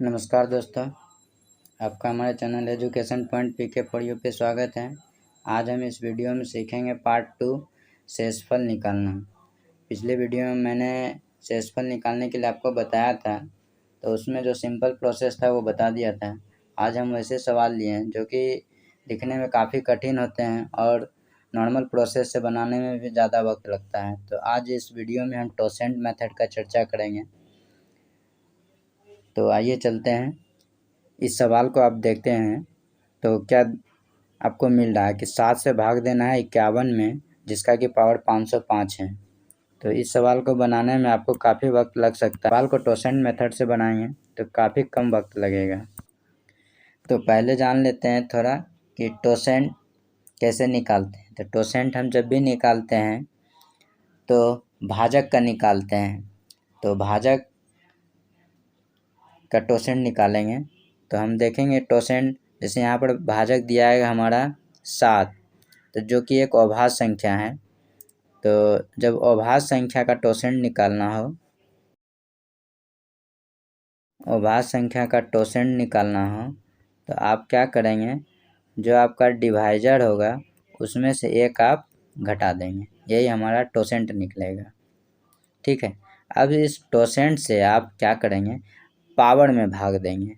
नमस्कार दोस्तों, आपका हमारे channel education point PK for you पे स्वागत है। आज हम इस वीडियो में सीखेंगे पार्ट 2 शेषफल निकालना। पिछले वीडियो में मैंने शेषफल निकालने के लिए आपको बताया था, तो उसमें जो सिंपल प्रोसेस था वो बता दिया था। आज हम वैसे सवाल लिए हैं जो कि लिखने में काफ़ी कठिन होते हैं और नॉर्मल प्रोसेस से बनाने में भी ज़्यादा वक्त लगता है। तो आज इस वीडियो में हम टोसेंट मेथड का चर्चा करेंगे। तो आइए चलते हैं। इस सवाल को आप देखते हैं तो क्या आपको मिल रहा है कि 7 से भाग देना है 51 में, जिसका कि पावर 505 है। तो इस सवाल को बनाने में आपको काफ़ी वक्त लग सकता है। सवाल को टोसेंट मेथड से बनाएंगे तो काफ़ी कम वक्त लगेगा। तो पहले जान लेते हैं थोड़ा कि टोसेंट कैसे निकालते हैं। तो टोसेंट हम जब भी निकालते हैं तो भाजक का निकालते हैं। तो भाजक का टोसेंट निकालेंगे तो हम देखेंगे टोसेंट, जैसे यहाँ पर भाजक दिया है हमारा 7, तो जो कि एक अभाज्य संख्या है। तो जब अभाज्य संख्या का टोसेंट निकालना हो, अभाज्य संख्या का टोसेंट निकालना हो तो आप क्या करेंगे, जो आपका डिवाइजर होगा उसमें से एक आप घटा देंगे, यही हमारा टोसेंट निकलेगा। ठीक है। अब इस टोसेंट से आप क्या करेंगे, पावर में भाग देंगे।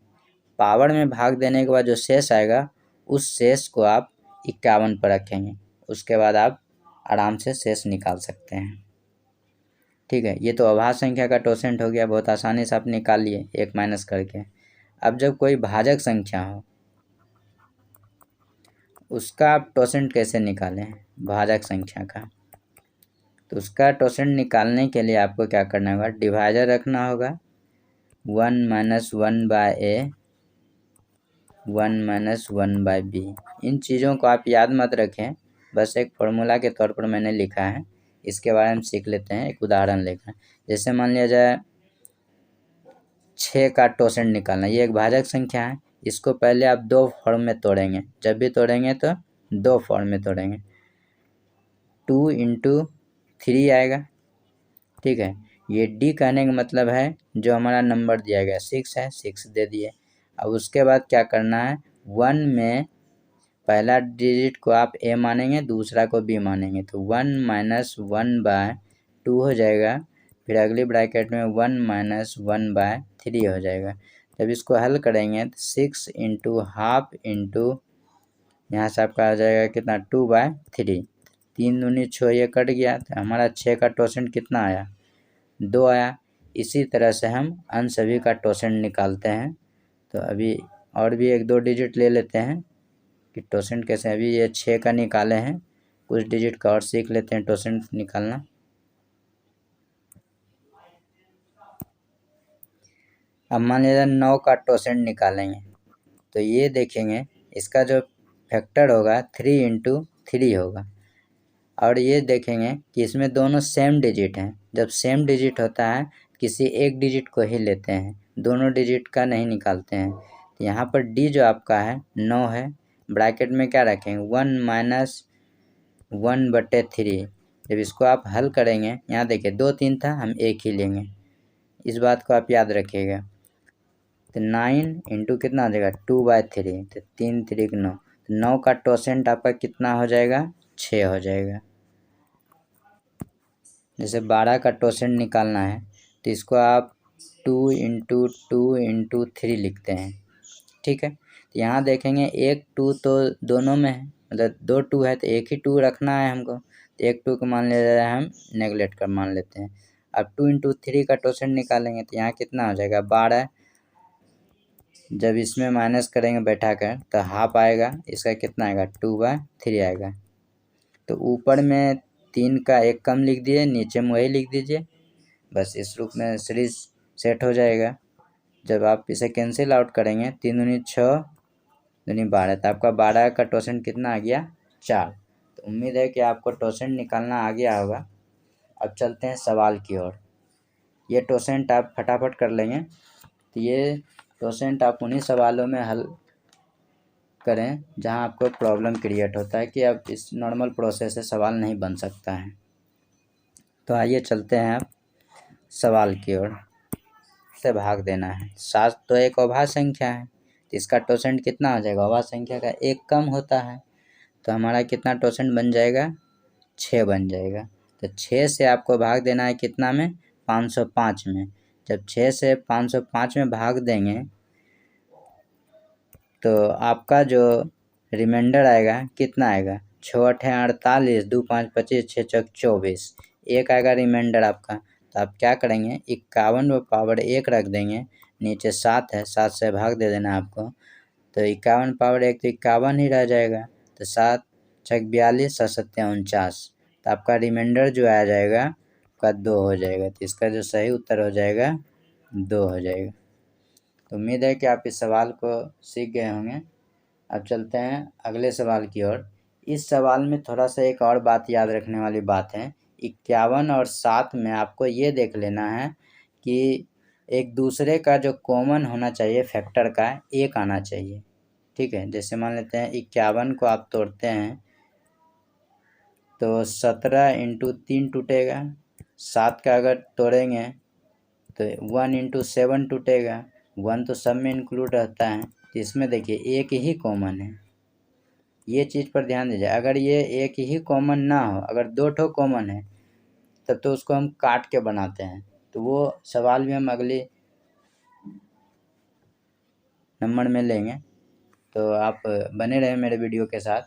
पावर में भाग देने के बाद जो शेष आएगा उस शेष को आप 51 पर रखेंगे। उसके बाद आप आराम से शेष निकाल सकते हैं। ठीक है, ये तो अभाज्य संख्या का टोसेंट हो गया, बहुत आसानी से आप निकाल लिए एक माइनस करके। अब जब कोई भाजक संख्या हो उसका आप टोसेंट कैसे निकालें, भाजक संख्या का। तो उसका टोसेंट निकालने के लिए आपको क्या करना होगा, डिवाइजर रखना होगा 1 - 1 बाय ए, 1 - 1 बाय बी। इन चीज़ों को आप याद मत रखें, बस एक फॉर्मूला के तौर पर मैंने लिखा है, इसके बारे में सीख लेते हैं। एक उदाहरण लेकर, जैसे मान लिया जाए 6 का टोसेंट निकालना। ये एक भाजक संख्या है, इसको पहले आप 2 फॉर्म में तोड़ेंगे। जब भी तोड़ेंगे तो 2 फॉर्म में तोड़ेंगे। 2 × 3 आएगा। ठीक है, ये डी कहने का मतलब है जो हमारा नंबर दिया गया 6 है, 6 दे दिए। अब उसके बाद क्या करना है, 1 में पहला डिजिट को आप ए मानेंगे, दूसरा को बी मानेंगे। तो 1 - 1 बाय 2 हो जाएगा। फिर अगली ब्रैकेट में 1 - 1 बाय 3 हो जाएगा। जब इसको हल करेंगे तो 6 × हाफ इंटू यहाँ से आपका आ जाएगा कितना, 2/3। 3 दूनी 6, ये कट गया तो हमारा 6 का टोसेंट कितना आया, 2 आया। इसी तरह से हम अन्य सभी का टोसेंट निकालते हैं। तो अभी और भी 1-2 डिजिट ले लेते हैं कि टोसेंट कैसे। अभी ये 6 का निकाले हैं, कुछ डिजिट का और सीख लेते हैं टोसेंट निकालना। अब मान लीजिए 9 का टोसेंट निकालेंगे तो ये देखेंगे इसका जो फैक्टर होगा 3 × 3 होगा। और ये देखेंगे कि इसमें दोनों सेम डिजिट हैं। जब सेम डिजिट होता है किसी एक डिजिट को ही लेते हैं, दोनों डिजिट का नहीं निकालते हैं। तो यहाँ पर डी जो आपका है 9 है, ब्रैकेट में क्या रखेंगे, 1 - 1/3। जब इसको आप हल करेंगे, यहाँ देखिए 2 3 था, हम एक ही लेंगे, इस बात को आप याद रखिएगा। तो 9 × कितना हो जाएगा, 2/3। तो 3 × 3 = 9। तो 9 का टोसेंट आपका कितना हो जाएगा, 6 हो जाएगा। जैसे 12 का टोसेंट निकालना है तो इसको आप 2 × 2 × 3 लिखते हैं। ठीक है, तो यहाँ देखेंगे एक 2 तो दोनों में है, मतलब 2 2 है तो एक ही 2 रखना है हमको। तो एक 2 को मान लिया जाए, हम नेगलेक्ट कर मान लेते हैं। अब 2 × 3 का टोसेंट निकालेंगे तो यहाँ कितना हो जाएगा, 12। जब इसमें माइनस करेंगे बैठा कर तो हाफ आएगा, इसका कितना आएगा, 2/3 आएगा। तो ऊपर में 3 का एक कम लिख दिए, नीचे में वही लिख दीजिए, बस इस रूप में सीरीज सेट हो जाएगा। जब आप इसे कैंसिल आउट करेंगे, 3 दूनी 6, दूनी 12, तो आपका 12 का टोसेंट कितना आ गया, 4। तो उम्मीद है कि आपको टोसेंट निकालना आ गया होगा। अब चलते हैं सवाल की ओर। ये टोसेंट आप फटाफट कर लेंगे। तो ये टोसेंट आप उन्हीं सवालों में हल करें जहां आपको प्रॉब्लम क्रिएट होता है कि अब इस नॉर्मल प्रोसेस से सवाल नहीं बन सकता है। तो आइए चलते हैं आप सवाल की ओर। से भाग देना है। 7 तो एक अभाज्य संख्या है, तो इसका टोसेंट कितना हो जाएगा, अभाज्य संख्या का 1 कम होता है, तो हमारा कितना टोसेंट बन जाएगा, 6 बन जाएगा। तो 6 से आपको भाग देना है कितना में, 505 में। जब 6 से 505 में भाग देंगे तो आपका जो रिमाइंडर आएगा कितना आएगा, 6 8 48, 2 5 25, 6 6 24, एक आएगा रिमाइंडर आपका। तो आप क्या करेंगे, 51 में पावर 1 रख देंगे, नीचे 7 है, 7 से भाग दे देना आपको, तो 51 पावर 1 तो 51 ही रह जाएगा। तो 7 6 42, 7 7 49, तो आपका रिमाइंडर जो आ जाएगा आपका 2 हो जाएगा। तो इसका जो सही उत्तर हो जाएगा 2 हो जाएगा। तो उम्मीद है कि आप इस सवाल को सीख गए होंगे। अब चलते हैं अगले सवाल की ओर। इस सवाल में थोड़ा सा एक और बात याद रखने वाली बात है, 51 और 7 में आपको ये देख लेना है कि एक दूसरे का जो कॉमन होना चाहिए फैक्टर का 1 आना चाहिए। ठीक है, जैसे मान लेते हैं 51 को आप तोड़ते हैं तो 17 इंटू 3 टूटेगा, 7 का अगर तोड़ेंगे तो 1 इंटू 7 टूटेगा, 1 तो सब में इंक्लूड रहता है, तो इसमें देखिए एक ही कॉमन है, ये चीज़ पर ध्यान दीजिए। अगर ये एक ही कॉमन ना हो, अगर 2 ठो कॉमन है तब तो उसको हम काट के बनाते हैं, तो वो सवाल भी हम अगले नंबर में लेंगे। तो आप बने रहे मेरे वीडियो के साथ,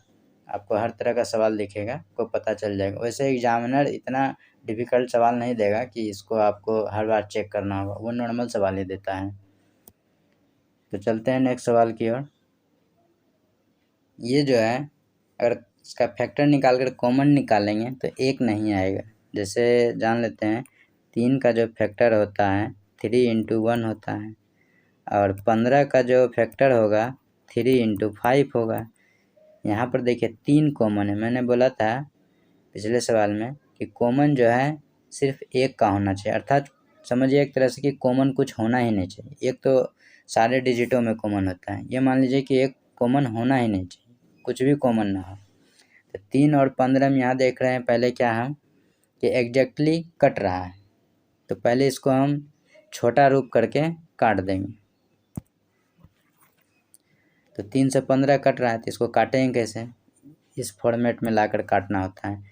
आपको हर तरह का सवाल दिखेगा, आपको पता चल जाएगा। वैसे एग्जामिनर इतना डिफ़िकल्ट सवाल नहीं देगा कि इसको आपको हर बार चेक करना होगा, वो नॉर्मल सवाल ही देता है। तो चलते हैं नेक्स्ट सवाल की ओर। ये जो है अगर इसका फैक्टर निकाल कर कॉमन निकालेंगे तो 1 नहीं आएगा। जैसे जान लेते हैं 3 का जो फैक्टर होता है 3 इंटू 1 होता है, और 15 का जो फैक्टर होगा 3 इंटू 5 होगा। यहाँ पर देखिए 3 कॉमन है, मैंने बोला था पिछले सवाल में कि कॉमन जो है सिर्फ 1 का होना चाहिए, अर्थात समझिए एक तरह से कि कॉमन कुछ होना ही नहीं चाहिए। एक तो सारे डिजिटों में कॉमन होता है, ये मान लीजिए कि एक कॉमन होना ही नहीं चाहिए, कुछ भी कॉमन ना हो। तो 3 और 15 में यहाँ देख रहे हैं पहले क्या हम कि एग्जैक्टली कट रहा है, तो पहले इसको हम छोटा रूप करके काट देंगे। तो 3 से 15 कट रहा है, तो इसको काटेंगे कैसे, इस फॉर्मेट में लाकर काटना होता है।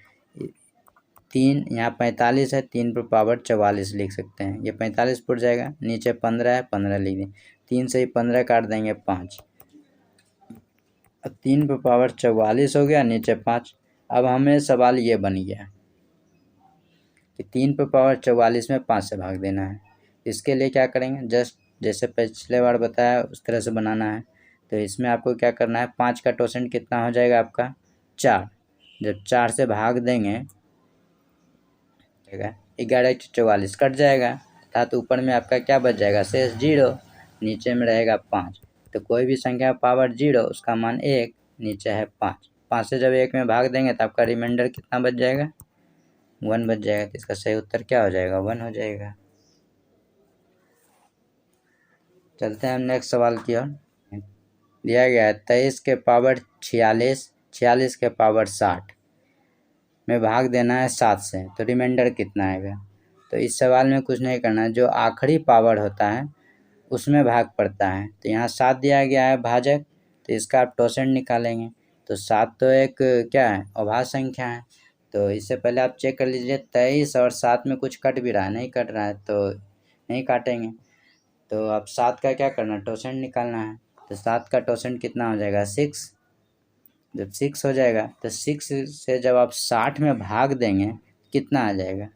3 यहाँ 45 है, 3 पर पावर 44 लिख सकते हैं, ये 45 पुट जाएगा, नीचे 15 है, 15 लिख दें, 3 से ही 15 काट देंगे 5, अब 3 पर पावर 44 हो गया, नीचे 5। अब हमें सवाल ये बन गया कि 3 पर पावर 44 में 5 से भाग देना है। इसके लिए क्या करेंगे, जस्ट जैसे पिछले बार बताया उस तरह से बनाना है। तो इसमें आपको क्या करना है, 5 का टोसेंट कितना हो जाएगा आपका 4, जब 4 से भाग देंगे 11 44 कट जाएगा, अर्थात ऊपर में आपका क्या बच जाएगा, शेष 0, नीचे में रहेगा 5। तो कोई भी संख्या पावर 0 उसका मान 1, नीचे है 5, 5 से जब 1 में भाग देंगे तो आपका रिमाइंडर कितना बच जाएगा, 1 बच जाएगा। तो इसका सही उत्तर क्या हो जाएगा, 1 हो जाएगा। चलते हैं हम नेक्स्ट सवाल की ओर। दिया गया है 23 के पावर 46, 46 के पावर 60 में भाग देना है 7 से, तो रिमाइंडर कितना आएगा। तो इस सवाल में कुछ नहीं करना है, जो आखिरी पावर होता है उसमें भाग पड़ता है। तो यहाँ 7 दिया गया है भाजक, तो इसका आप टोसेंट निकालेंगे। तो 7 तो एक क्या है, अभाज्य संख्या है, तो इससे पहले आप चेक कर लीजिए 23 और 7 में कुछ कट भी रहा है, नहीं कट रहा है तो नहीं काटेंगे। तो अब 7 का क्या करना है, टोसेंट निकालना है। तो 7 का टोसेंट कितना हो जाएगा 6, जब 6 हो जाएगा तो 6 से जब आप 60 में भाग देंगे कितना आ जाएगा,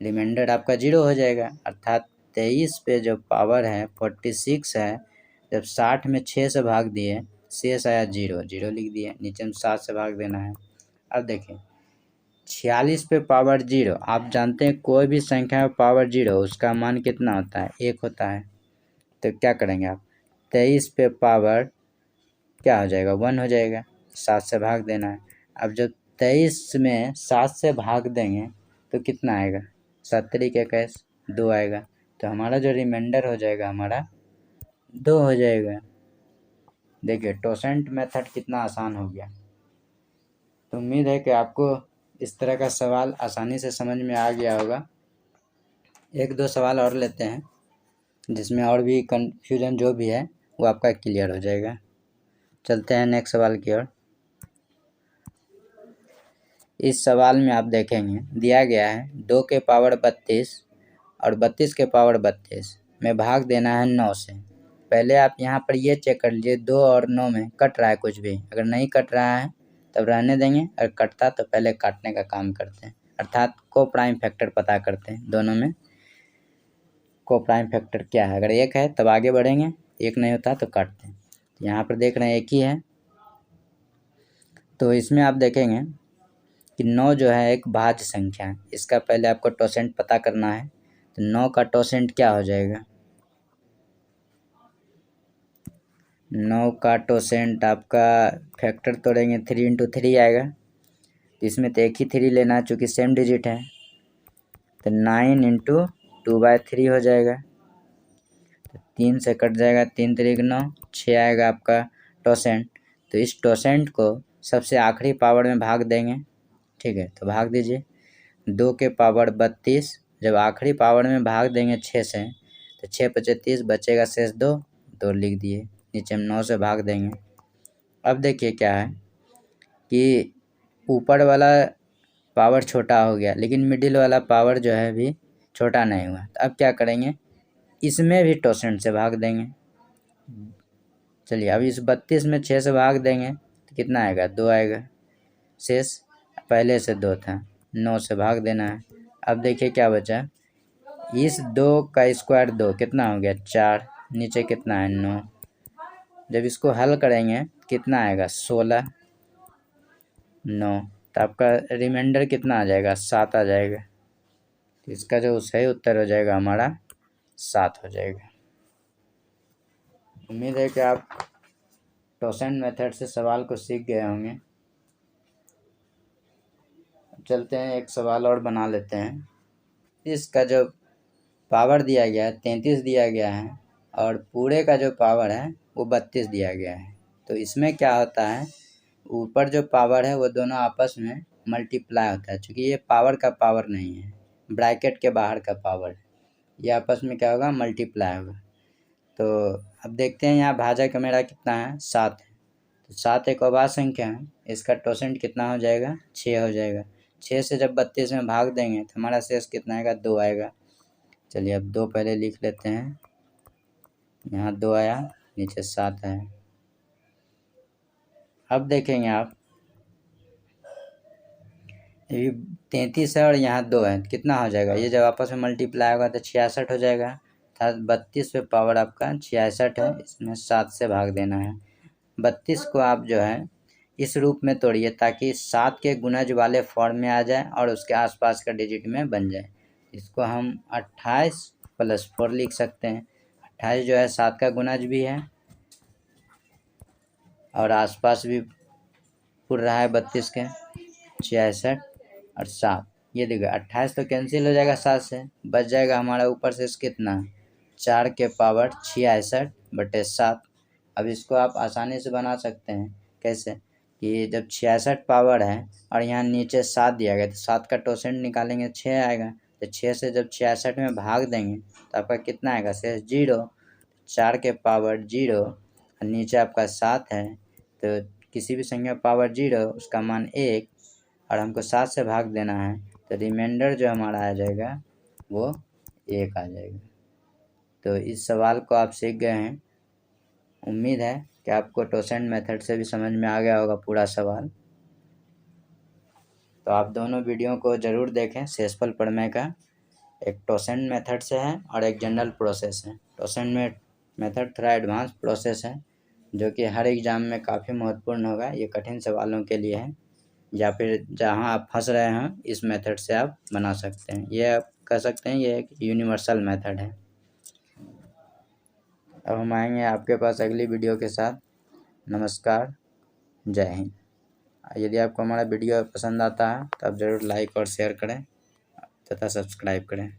रिमाइंडर आपका 0 हो जाएगा, अर्थात 23 पे जो पावर है 46 है, जब 60 में 6 से भाग दिए शेष आया 0, 0 लिख दिए, नीचे में 7 से भाग देना है। अब देखें 46 पे पावर 0, आप जानते हैं कोई भी संख्या में पावर 0 उसका मान कितना होता है, 1 होता है। तो क्या करेंगे आप, 23 पे पावर क्या हो जाएगा 1 हो जाएगा, 7 से भाग देना है। अब जब 23 में 7 से भाग देंगे तो कितना आएगा, 7 तरीके कैस 2 आएगा, तो हमारा जो रिमाइंडर हो जाएगा हमारा 2 हो जाएगा। देखिए टोसेंट मेथड कितना आसान हो गया। तो उम्मीद है कि आपको इस तरह का सवाल आसानी से समझ में आ गया होगा। एक दो सवाल और लेते हैं। जिसमें और भी कन्फ्यूजन जो भी है वो आपका क्लियर हो जाएगा। चलते हैं नेक्स्ट सवाल की ओर। इस सवाल में आप देखेंगे दिया गया है 2 के पावर 32 और 32 के पावर 32 में भाग देना है 9 से। पहले आप यहाँ पर ये चेक कर लीजिए 2 और 9 में कट रहा है कुछ भी। अगर नहीं कट रहा है तब रहने देंगे, अगर कटता तो पहले काटने का काम करते हैं, अर्थात को प्राइम फैक्टर पता करते हैं। दोनों में को प्राइम फैक्टर क्या है, अगर एक है तब आगे बढ़ेंगे, एक नहीं होता तो काटते हैं। यहाँ पर देख रहे हैं एक ही है, तो इसमें आप देखेंगे कि 9 जो है एक भाज्य संख्या है। इसका पहले आपको टोसेंट पता करना है, तो 9 का टोसेंट क्या हो जाएगा। 9 का टोसेंट आपका फैक्टर तोड़ेंगे 3 इंटू 3 आएगा, तो इसमें तो एक ही 3 लेना है चूँकि सेम डिजिट है, तो 9 इंटू 2/3 हो जाएगा। तो 3 से कट जाएगा, 3 3 9, 6 आएगा आपका टोसेंट। तो इस टोसेंट को सबसे आखिरी पावर में भाग देंगे, ठीक है, तो भाग दीजिए 2 के पावर 32, जब आखिरी पावर में भाग देंगे 6 से, तो 6 × 30 बचेगा शेष 2 लिख दिए, नीचे में 9 से भाग देंगे। अब देखिए क्या है कि ऊपर वाला पावर छोटा हो गया लेकिन मिडिल वाला पावर जो है अभी छोटा नहीं हुआ, तो अब क्या करेंगे, इसमें भी टोसेंट से भाग देंगे। चलिए अब इस 32 में 6 से भाग देंगे तो कितना आएगा, 2 आएगा, शेष पहले से 2 था, 9 से भाग देना है। अब देखिए क्या बचा, इस 2 का स्क्वायर 2 कितना हो गया, 4, नीचे कितना है 9। जब इसको हल करेंगे कितना आएगा, 16, 9, तो आपका रिमाइंडर कितना आ जाएगा, 7 आ जाएगा। तो इसका जो सही उत्तर हो जाएगा हमारा 7 हो जाएगा। उम्मीद है कि आप टोसेंट मेथड से सवाल को सीख गए होंगे। चलते हैं एक सवाल और बना लेते हैं। इसका जो पावर दिया गया है 33 दिया गया है और पूरे का जो पावर है वो 32 दिया गया है। तो इसमें क्या होता है, ऊपर जो पावर है वो दोनों आपस में मल्टीप्लाई होता है। चूँकि ये पावर का पावर नहीं है, ब्रैकेट के बाहर का पावर है, ये आपस में क्या होगा, मल्टीप्लाई होगा। तो अब देखते हैं यहाँ भाजक मेरा कितना है, 7 है, तो 7 एक अभाज्य संख्या है, इसका टोसेंट कितना हो जाएगा, 6 हो जाएगा। 6 से जब 32 में भाग देंगे तो हमारा शेष कितना आएगा, 2 आएगा। चलिए अब 2 पहले लिख लेते हैं, यहाँ 2 आया, नीचे 7 है। अब देखेंगे आप ये 33 है और यहाँ 2 है, कितना हो जाएगा, ये जब आपस में मल्टीप्लाई होगा तो 66 हो जाएगा, अर्थात 32 पे पावर आपका 66 है, इसमें 7 से भाग देना है। 32 को आप जो है इस रूप में तोड़िए ताकि 7 के गुणज वाले फॉर्म में आ जाए और उसके आसपास का डिजिट में बन जाए। इसको हम 28 + 4 लिख सकते हैं। 28 जो है 7 का गुणज भी है और आसपास भी पुर रहा है 32 के, 66 और 7, ये देखिए 28 तो कैंसिल हो जाएगा 7 से, बच जाएगा हमारा ऊपर से कितना, 4 के पावर 66/7। अब इसको आप आसानी से बना सकते हैं, कैसे कि जब 66 पावर है और यहाँ नीचे 7 दिया गया तो 7 का टोसेंट निकालेंगे 6 आएगा, तो 6 से जब 66 में भाग देंगे तो आपका कितना आएगा, शेष 0, 4 के पावर 0 और नीचे आपका 7 है, तो किसी भी संख्या पावर 0 उसका मान 1 और हमको 7 से भाग देना है, तो रिमाइंडर जो हमारा आ जाएगा वो 1 आ जाएगा। तो इस सवाल को आप सीख गए हैं। उम्मीद है कि आपको टोसेंट मेथड से भी समझ में आ गया होगा पूरा सवाल। तो आप दोनों वीडियो को ज़रूर देखें, शेषफल प्रमेय का, एक टोसेंट मेथड से है और एक जनरल प्रोसेस है। टोसेंट मेथड थोड़ा एडवांस प्रोसेस है जो कि हर एग्ज़ाम में काफ़ी महत्वपूर्ण होगा। ये कठिन सवालों के लिए है, या फिर जहाँ आप फंस रहे हैं इस मेथड से आप बना सकते हैं। ये आप कह सकते हैं ये एक यूनिवर्सल मेथड है। अब हम आएंगे आपके पास अगली वीडियो के साथ। नमस्कार, जय हिंद। यदि आपको हमारा वीडियो पसंद आता है तो आप ज़रूर लाइक और शेयर करें तथा सब्सक्राइब करें।